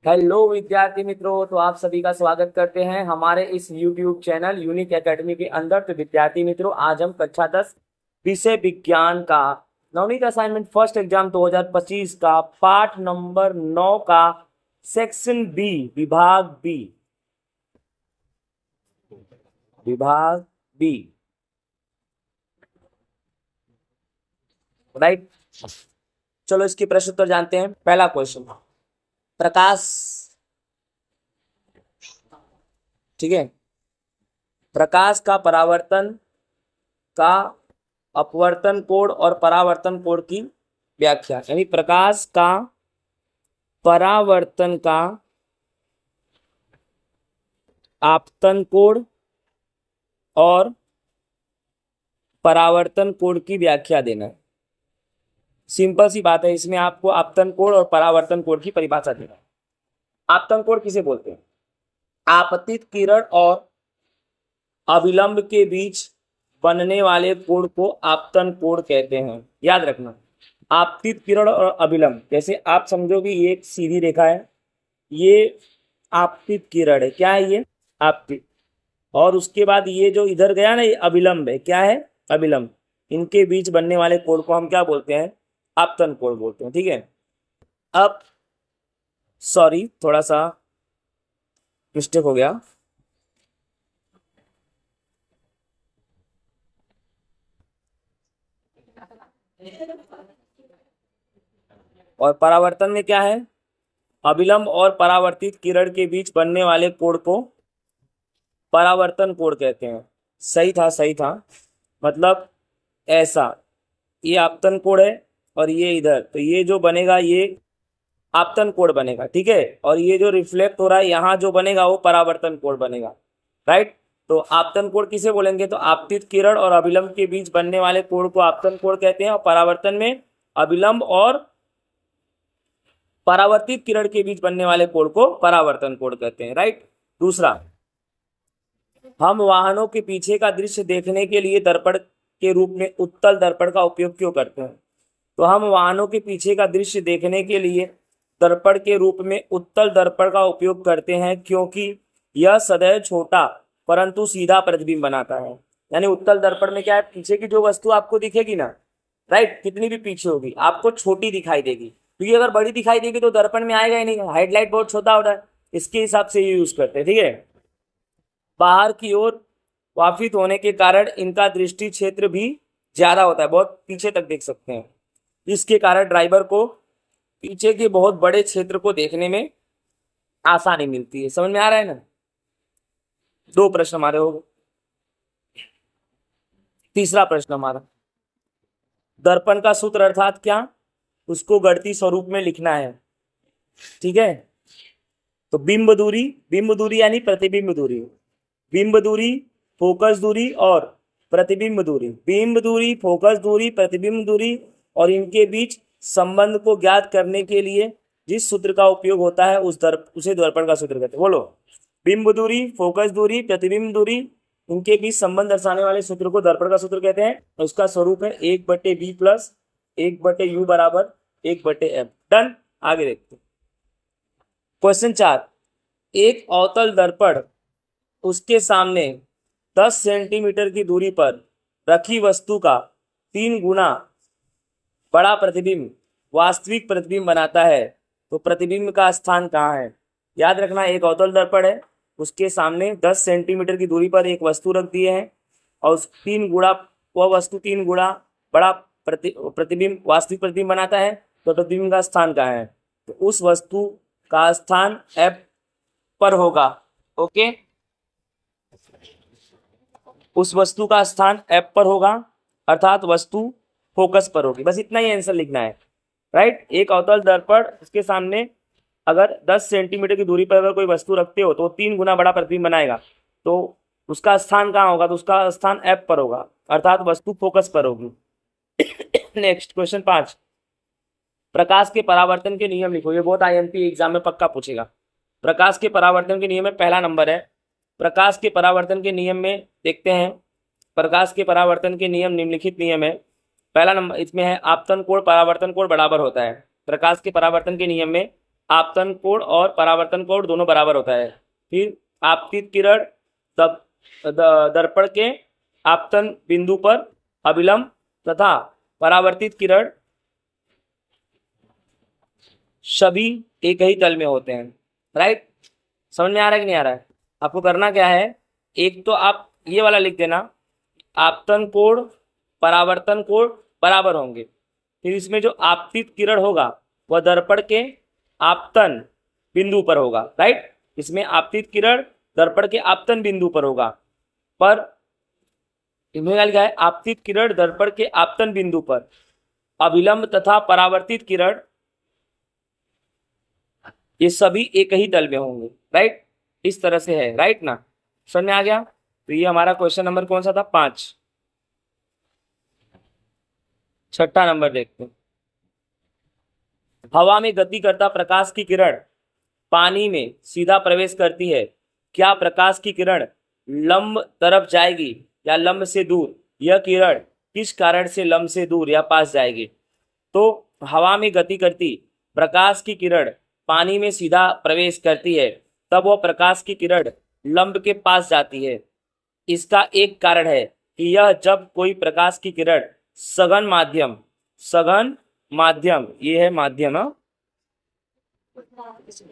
Hello विद्यार्थी मित्रों, तो आप सभी का स्वागत करते हैं हमारे इस YouTube चैनल यूनिक एकेडमी के अंदर। तो विद्यार्थी मित्रों, आज हम कक्षा 10 विषय विज्ञान का नवनीत असाइनमेंट फर्स्ट एग्जाम 2025 का पाठ नंबर 9 का सेक्शन बी, विभाग बी, राइट। चलो इसके प्रश्न उत्तर जानते हैं। पहला क्वेश्चन, प्रकाश, ठीक है, प्रकाश का परावर्तन का अपवर्तन कोण और परावर्तन कोण की व्याख्या। यानी प्रकाश का परावर्तन का आपतन कोण और परावर्तन कोण की व्याख्या देना है। सिंपल सी बात है, इसमें आपको आपतन कोण और परावर्तन कोण की परिभाषा देना है। आपतन कोण किसे बोलते हैं? आपतित किरण और अभिलंब के बीच बनने वाले कोण को आपतन कोण कहते हैं। याद रखना, आपतित किरण और अभिलंब, जैसे आप समझो कि ये एक सीधी रेखा है, ये आपतित किरण है। क्या है ये? आपतित। और उसके बाद ये जो इधर गया ना, ये अभिलंब है। क्या है? अभिलंब। इनके बीच बनने वाले कोण को हम क्या बोलते हैं? आपतन कोण बोलते हैं। ठीक है। अब सॉरी, थोड़ा सा मिस्टेक हो गया। और परावर्तन में क्या है? अभिलंब और परावर्तित किरण के बीच बनने वाले कोण को परावर्तन कोण कहते हैं। सही था, सही था। मतलब ऐसा, ये आपतन कोण है और ये इधर, तो ये जो बनेगा ये आपतन कोण बनेगा। ठीक है। और ये जो रिफ्लेक्ट हो रहा है यहाँ जो बनेगा वो परावर्तन कोण बनेगा। राइट। तो आपतन कोण किसे बोलेंगे? तो आपतित किरण और अभिलंब के बीच बनने वाले कोण को आपतन कोण कहते हैं, और परावर्तन में अभिलंब और परावर्तित किरण के बीच बनने वाले कोण को परावर्तन कोण कहते हैं। राइट। दूसरा, हम वाहनों के पीछे का दृश्य देखने के लिए दर्पण के रूप में उत्तल दर्पण का उपयोग क्यों करते हैं? तो हम वाहनों के पीछे का दृश्य देखने के लिए दर्पण के रूप में उत्तल दर्पण का उपयोग करते हैं क्योंकि यह सदैव छोटा परंतु सीधा प्रतिबिंब बनाता है। यानी उत्तल दर्पण में क्या है? पीछे की जो वस्तु आपको दिखेगी ना, राइट, कितनी भी पीछे होगी आपको छोटी दिखाई देगी, क्योंकि अगर बड़ी दिखाई देगी तो दर्पण में आएगा ही नहीं। हाइडलाइट बहुत छोटा होता है, इसके हिसाब से ये यूज करते हैं। ठीक है। बाहर की ओर वाफित होने के कारण इनका दृष्टि क्षेत्र भी ज्यादा होता है, बहुत पीछे तक देख सकते हैं, जिसके कारण ड्राइवर को पीछे के बहुत बड़े क्षेत्र को देखने में आसानी मिलती है। समझ में आ रहा है ना? दो प्रश्न हमारे हो गए। तीसरा प्रश्न हमारा, दर्पण का सूत्र अर्थात क्या, उसको गणितीय स्वरूप में लिखना है। ठीक है। तो बिंब दूरी यानी प्रतिबिंब दूरी, बिंब दूरी, फोकस दूरी और प्रतिबिंब दूरी, बिंब दूरी, फोकस दूरी, प्रतिबिंब दूरी और इनके बीच संबंध को ज्ञात करने के लिए जिस सूत्र का उपयोग होता है उसे दर्पण का सूत्र कहते हैं। बोलो, बिंब दूरी, फोकस दूरी, प्रतिबिंब दूरी, इनके बीच संबंध दर्शाने वाले सूत्र को दर्पण का सूत्र कहते हैं। उसका स्वरूप है 1/b प्लस 1/u बराबर 1/m। डन। आगे देखते हैं। क्वेश्चन 4, एक अवतल दर्पण उसके सामने 10 सेंटीमीटर की दूरी पर रखी वस्तु का 3 गुना बड़ा प्रतिबिंब वास्तविक प्रतिबिंब बनाता है, तो प्रतिबिंब का स्थान कहाँ है? याद रखना, एक अवतल दर्पण है, उसके सामने 10 सेंटीमीटर की दूरी पर एक वस्तु रख दिए हैं और उस 3 गुणा, वह वस्तु 3 गुणा बड़ा प्रतिबिंब वास्तविक प्रतिबिंब बनाता है, तो प्रतिबिंब का स्थान कहाँ है? तो उस वस्तु का स्थान एफ पर होगा। ओके, उस वस्तु का स्थान एफ पर होगा, अर्थात वस्तु फोकस पर होगी। बस इतना ही आंसर लिखना है। राइट। एक अवतल दर्पण, उसके सामने अगर 10 सेंटीमीटर की दूरी पर अगर कोई वस्तु रखते हो तो 3 गुना बड़ा प्रतिबिंब बनाएगा, तो उसका स्थान कहाँ होगा? तो उसका स्थान एफ पर होगा, अर्थात वस्तु फोकस पर होगी। नेक्स्ट क्वेश्चन 5, प्रकाश के परावर्तन के नियम लिखो। ये बहुत आईएमपी एग्जाम में पक्का पूछेगा। प्रकाश के परावर्तन के नियम में पहला नंबर है, प्रकाश के परावर्तन के नियम में देखते हैं। प्रकाश के परावर्तन के नियम निम्नलिखित नियम है। पहला नंबर इसमें है, आपतन कोण परावर्तन कोण बराबर होता है। प्रकाश के परावर्तन के नियम में आपतन कोण और परावर्तन कोण दोनों बराबर होता है। फिर आपतित किरण तब दर्पण के आपतन बिंदु पर अभिलंब तथा परावर्तित किरण सभी एक ही तल में होते हैं। राइट, समझ में आ रहा है कि नहीं आ रहा है? आपको करना क्या है, एक तो आप ये वाला लिख देना, आपतन कोण परावर्तन कोण बराबर होंगे। फिर इसमें जो आपतित किरण होगा वह दर्पण के आपतन बिंदु पर होगा। राइट, इसमें आपतित किरण दर्पण के आपतन बिंदु पर होगा। पर इन्होंने लिखा है आपतित किरण दर्पण के आपतन बिंदु पर अभिलंब तथा परावर्तित किरण ये सभी एक ही तल में होंगे। राइट, इस तरह से है। राइट ना, समझ में आ गया? तो ये हमारा क्वेश्चन नंबर कौन सा था? 5। छठा नंबर देखते हैं। हवा में गति करता प्रकाश की किरण पानी में सीधा प्रवेश करती है, क्या प्रकाश की किरण लंब तरफ जाएगी या लंब से दूर? यह किरण किस कारण से लंब से दूर या पास जाएगी? तो हवा में गति करती प्रकाश की किरण पानी में सीधा प्रवेश करती है, तब वह प्रकाश की किरण लंब के पास जाती है। इसका एक कारण है कि यह जब कोई प्रकाश की किरण सघन माध्यम ये है माध्यम,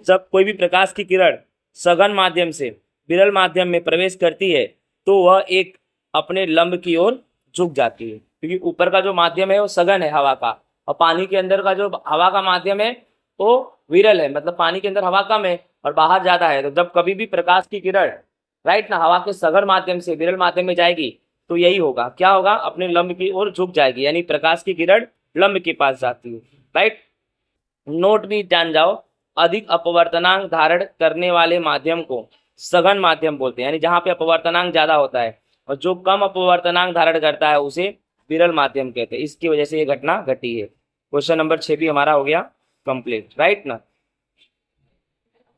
जब कोई भी प्रकाश की किरण सघन माध्यम से विरल माध्यम में प्रवेश करती है तो वह एक अपने लंब की ओर झुक जाती है, क्योंकि ऊपर का जो माध्यम है वो सघन है हवा का, और पानी के अंदर का जो हवा का माध्यम है वो विरल है, मतलब पानी के अंदर हवा कम है और बाहर ज्यादा है। तो जब कभी भी प्रकाश की किरण राइट ना हवा के सघन माध्यम से विरल माध्यम में जाएगी तो यही होगा, क्या होगा? अपने लंब की ओर झुक जाएगी, यानी प्रकाश की किरण लंब के पास जाती है। राइट, नोट भी जान जाओ, अधिक अपवर्तनांक धारण करने वाले माध्यम को सघन माध्यम बोलते हैं, यानी जहां पे अपवर्तनांक ज्यादा होता है, और जो कम अपवर्तनांक धारण करता है उसे विरल माध्यम कहते हैं। इसकी वजह से ये घटना घटी है। क्वेश्चन नंबर 6 भी हमारा हो गया कंप्लीट। राइट ना,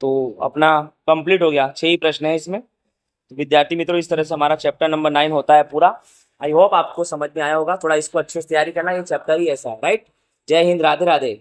तो अपना कंप्लीट हो गया, 6 ही प्रश्न है इसमें। तो विद्यार्थी मित्रों, इस तरह से हमारा चैप्टर नंबर 9 होता है पूरा। आई होप आपको समझ में आया होगा। थोड़ा इसको अच्छे से तैयारी करना, ये चैप्टर ही ऐसा है। राइट, जय हिंद, राधे राधे।